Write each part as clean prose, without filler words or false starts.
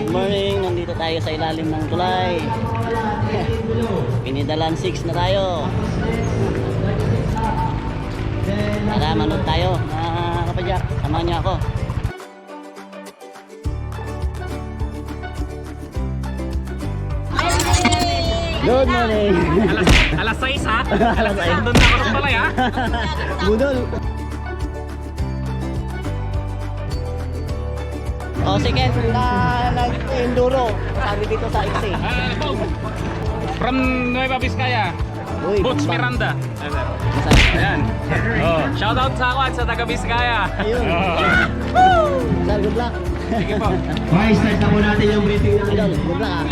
Good morning, nandito tayo sa ilalim ng tulay. Pinidalan 6 na tayo. Tara, manood tayo. Kapadyak, samahan niyo ako. Good morning. Alas 6 ha? Alas 6 doon na ako sa palay ha? Budol. O sige, nag-enduro. Sabi dito sa XC. From Nueva Vizcaya. Uy, Boots bambang. Miranda. Ayan. Oh, shout out sa ako at sa taga Vizcaya. Ayun. Oh. Sir, good luck. Sige po. Okay, start na po natin yung briefing natin. Idol, good luck.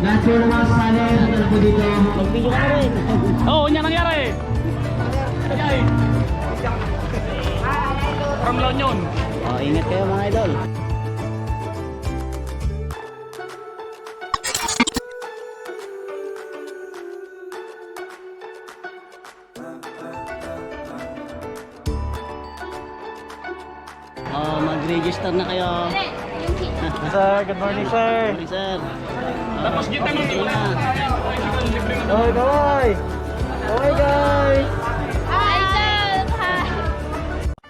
Lahat po ng mga sasali, ano po dito? Mag-video ka na rin. Oo, oh, yan nangyari. Ayay. From La Union. O, ingat kayo mga idol. Mag-register na kayo. Sir, good morning sir. Sorry, sir. Tapos kita nung Sige na. Oy, kaway! Kaway guys!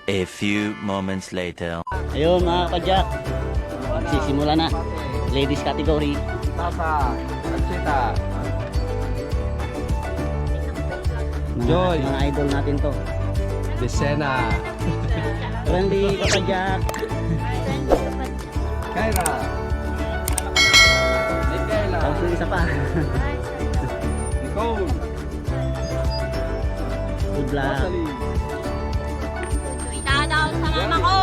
A few moments later. Ayun mga kapadyak. Sisimula na. Ladies category. Tasa, Achita, Joy. Mga idol natin to. Desena, Randy Kapadyak. Kyra, Michaela, Tapos yung isa pa. Nicole, Good luck. Rosalie. Shoutout sa mama ko.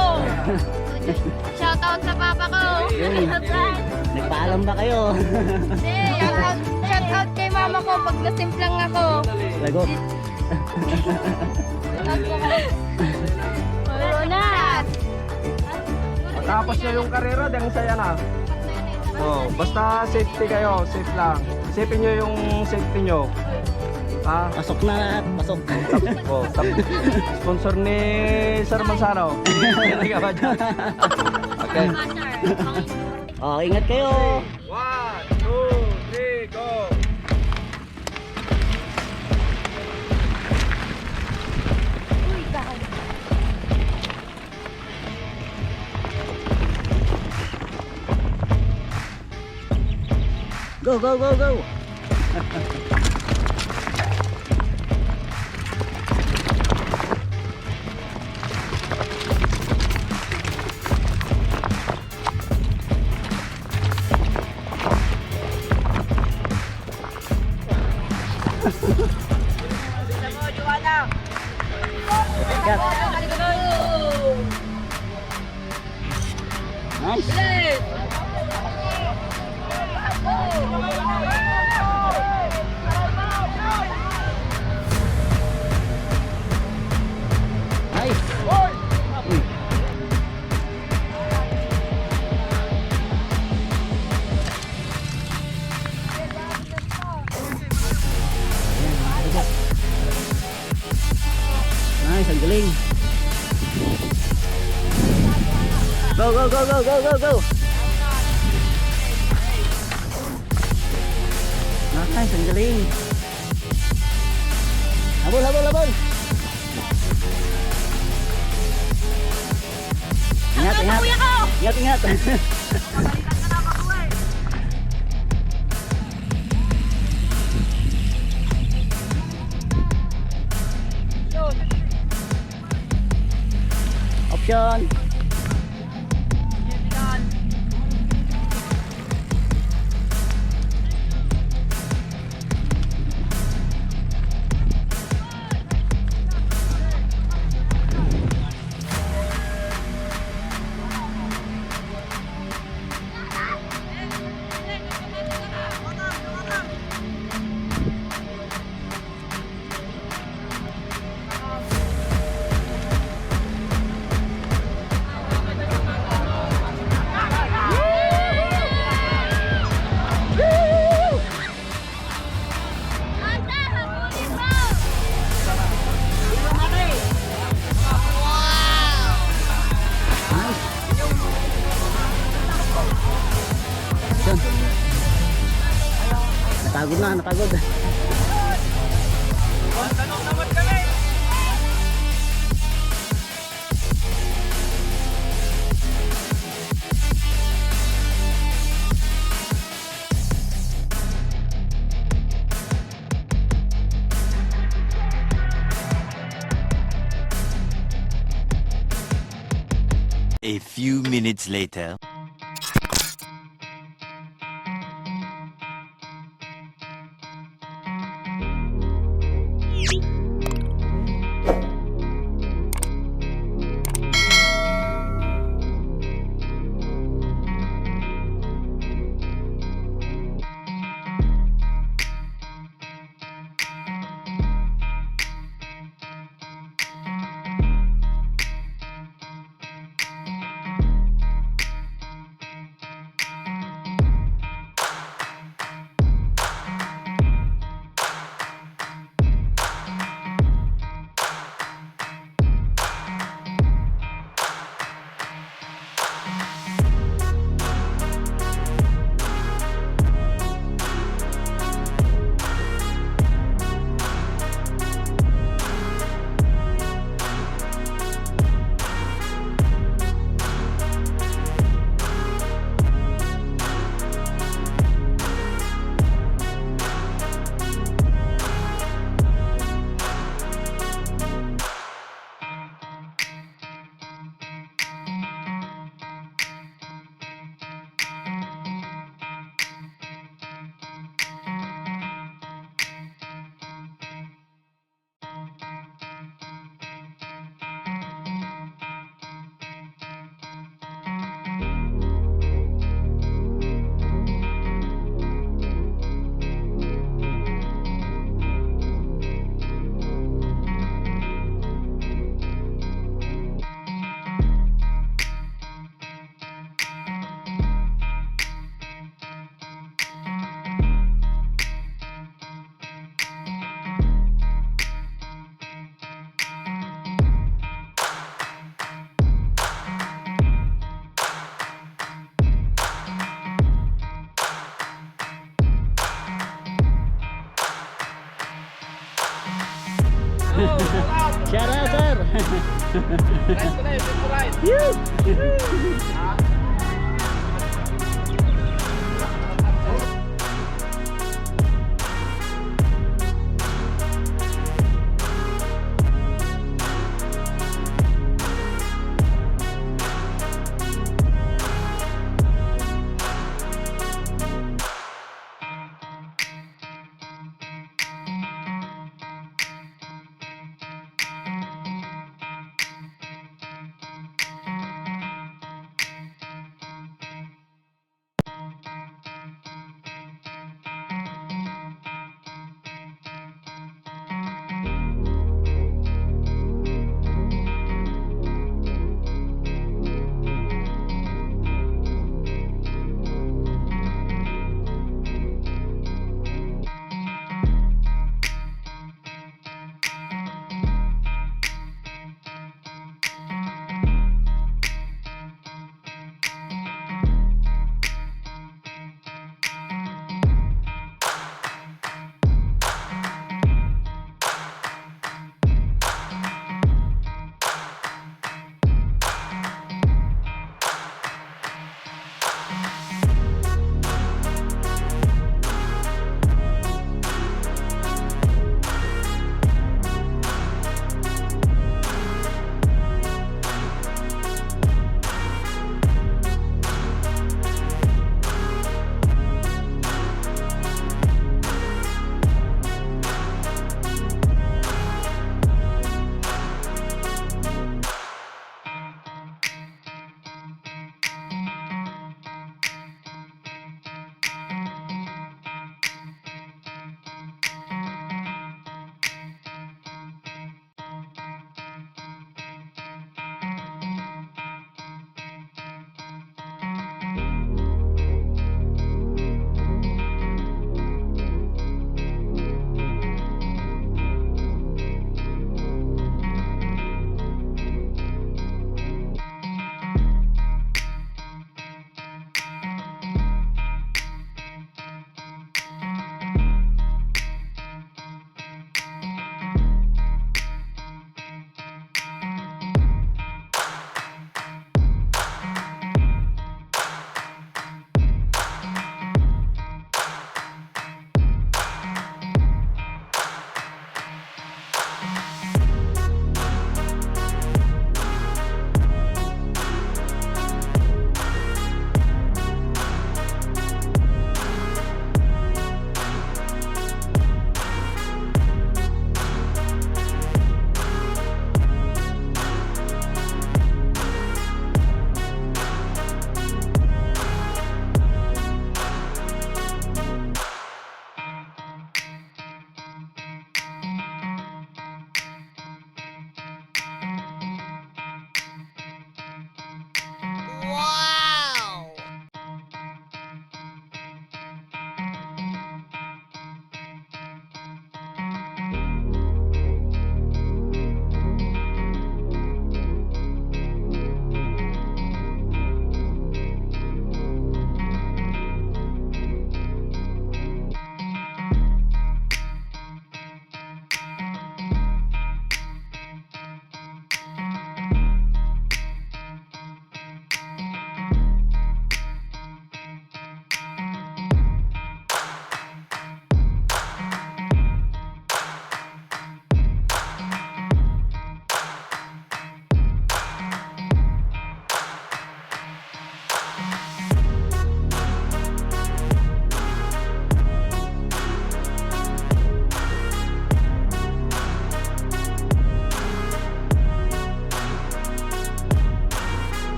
Shoutout sa papa ko. Yun. Nagpaalam ba kayo? Shoutout kay mama ko pag nasimplang ako. Lagot. Wala na. Matapos nyo yung karera, dang saya na. Oh, basta safety kayo, safe lang. Isipin nyo yung safety nyo. Ha? Pasok na lahat. Pasok. Oh, sponsor ni Sir Mansano. Hindi ka ba dyan? Okay. O, ingat kayo. 1, 2, 3, go! Go, go, go, go. Nice. Nice. Nice, ang galing. Go, go, go, go, go, go, go. Nice, ang galing. Habol, habol, habol. Ingat, ingat. Ingat, ingat. Option. Napagod na, napagod. Tanong naman kami. A few minutes later. Shout out, sir.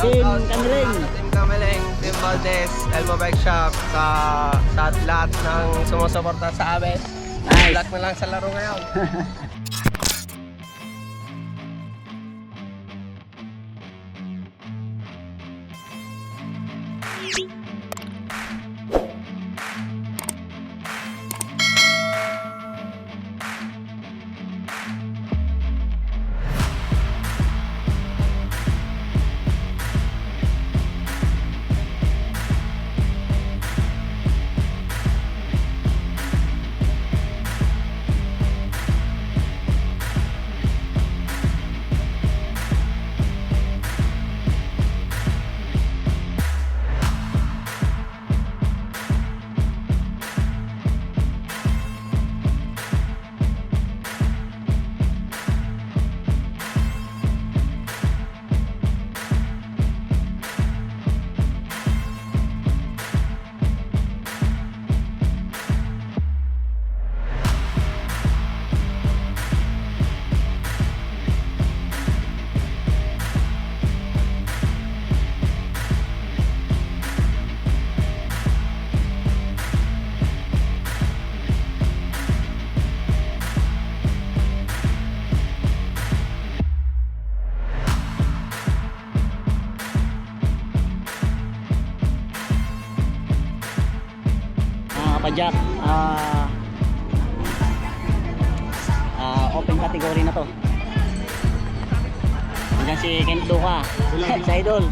Team Kaniling. Team Kamiling, Team Valdez, Elmo Bike Shop, sa lahat ng sumusuporta sa amin. Nice. Lahat na lang sa laro ngayon. Kapadyak, open category na to. Diyan si Kent Duka, sa idol.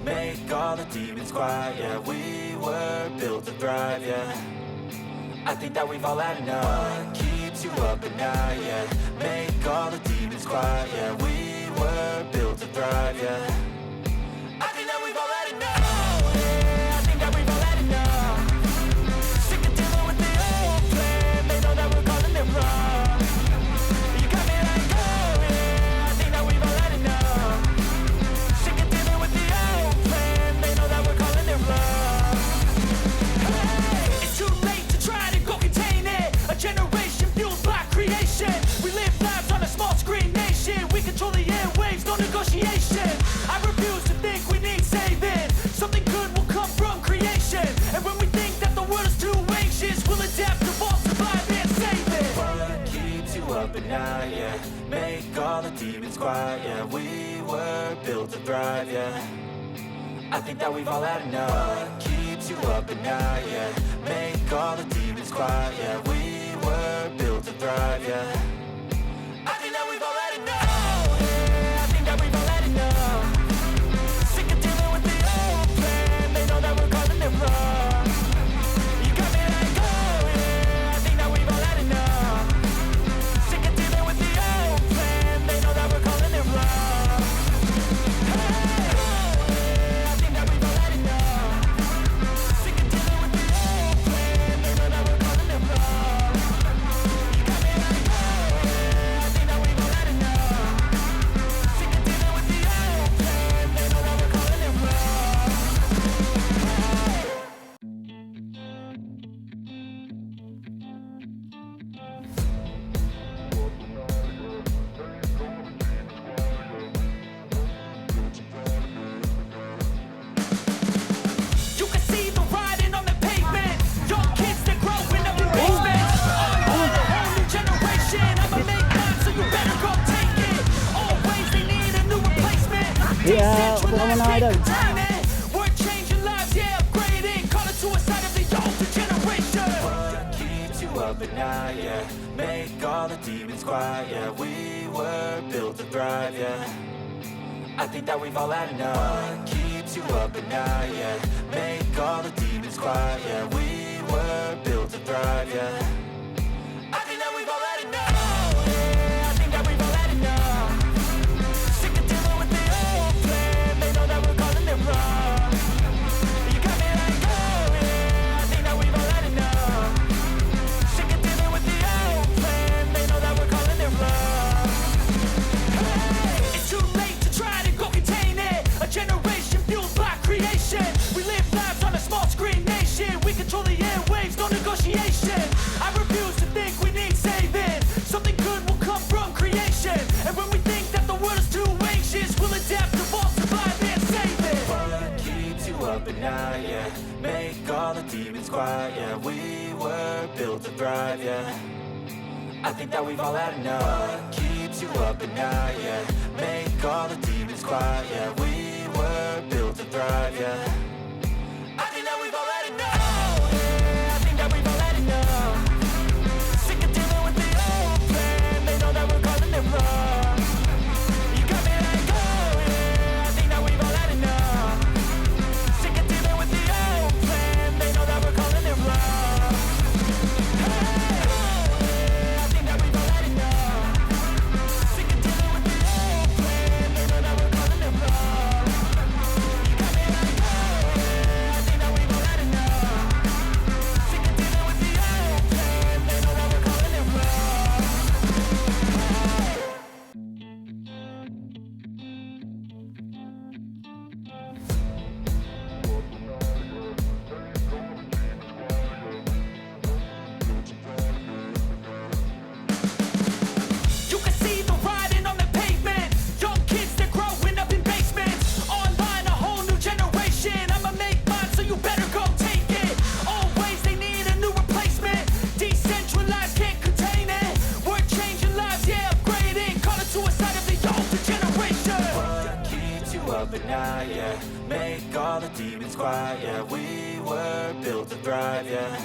make all the demons quiet, yeah. We were built to thrive, yeah. I think that we've all had enough. What keeps you up at night, yeah. Make all the demons quiet, yeah. We were built to thrive, yeah. I think that we've all had enough. Yeah, I think that we've all had enough. Sick of dealing with the old plan. They know that we're calling it wrong. You got me like, oh yeah, I think that we've all had enough. Sick of dealing with the old plan. They know that we're calling it wrong. Hey, it's too late to try to go contain it. A generation fueled by creation. We live lives on a small screen nation. We control the airwaves, no negotiation. I refuse to think we need saving. Something good will come from creation. And when we think that the world is too anxious, we'll adapt, evolve, survive, and save it. What keeps you up at night, yeah. Make all the demons quiet, yeah. We were built to thrive, yeah. I think that we've all had enough. What keeps you up at night, yeah. Make all the demons quiet, yeah. We were built to thrive, yeah. I think that we've all had enough. Yeah, I think that we've all had enough. Sick of dealing with the old plan. They know that we're calling it wrong. You got me like, oh yeah, I think that we've all had enough. Sick of dealing with the old plan. They know that we're calling it wrong. Hey, oh yeah, I think that we've all had enough. Sick of dealing with the old plan. They know that we're calling it wrong. You got me like, oh yeah, I think that we've all had enough. Sick of dealing with the old plan. They know that we're calling it wrong. You can see the writing on the pavement. Young kids that growing up in basements. I'm a whole new generation. I'ma make mine, so you better go take it. Always they need a new replacement. Yeah, upo ka muna, idol. We're changing lives, yeah, upgrading. Call it suicide of the older generation. What keeps you up at night, yeah. Make all the demons quiet, yeah. We were built to thrive, yeah. I think that we've all had enough. What keeps you up at night, yeah. Make all the demons quiet, yeah. We were built to thrive, yeah. I think that we've all had enough. Yeah, I think that we've all had enough. Sick of dealing with the old plan. They know that we're calling it wrong. You got me like, oh yeah, I think that we've all had enough. Sick of dealing with the old plan. They know that we're calling it wrong. Hey, it's too late to try to go contain it. A generation fueled by creation. We live lives on a small screen nation. We control the airwaves, no negotiation. I refuse to think we need saving. Something good will come from creation. And when we think that the world is too anxious, we'll adapt, evolve, survive, and save it. What keeps you up at night, yeah. Make all the demons quiet, yeah. We were built to thrive, yeah. I think that we've all had enough. What keeps you up at night, yeah. Make all the demons quiet, yeah. We were built to thrive, yeah. I think that we've all had enough. Yeah, I think that we've all had enough. Sick of dealing with the old plan. They know that we're calling it wrong. You got me like, oh yeah, I think that we've all had enough. Sick of dealing with the old plan. They know that we're calling it wrong. Hey, oh yeah, I think that we've all had enough. Sick of dealing with the old plan. They know that we're calling it wrong. You got me like, oh yeah, I think that we've all had enough. Sick of dealing with the old plan. They know that we're calling it wrong. You can see the writing on the pavement. Young kids that growing up in basements. Online, a whole new generation. I'ma make mine, so you better go take it. Always they need a new replacement. Decentralized, can't contain it. We're changing lives, yeah, upgrading. Call it suicide of the older generation. What keeps you up at night, yeah. Make all the demons quiet, yeah. We were built to thrive, yeah.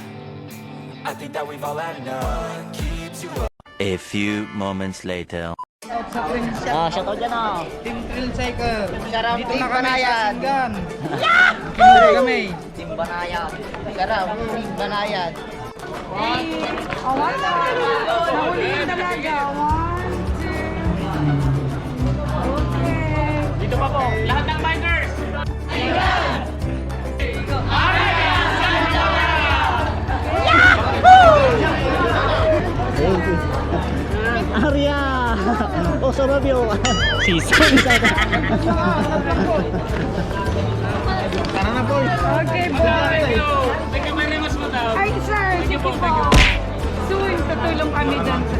I think that we've all had enough. What keeps you up? A few moments later. Shoutout sa friends siya. Shoutout dyan oh. Team Thrill Cycle. Sarap Dito Team na kami sa Banayan. Asingan. Kumuha kami. Team Banayan. Sarap, Team Banayan. Dito pa po. Lahat ng bikers. Thank you. Arya! Oh, sarap yun. Season. Tara na, boy. Okay po. Thank you. Thank you very much, madam. Ay sir, sige po. Soon, tutulong kami dyan sa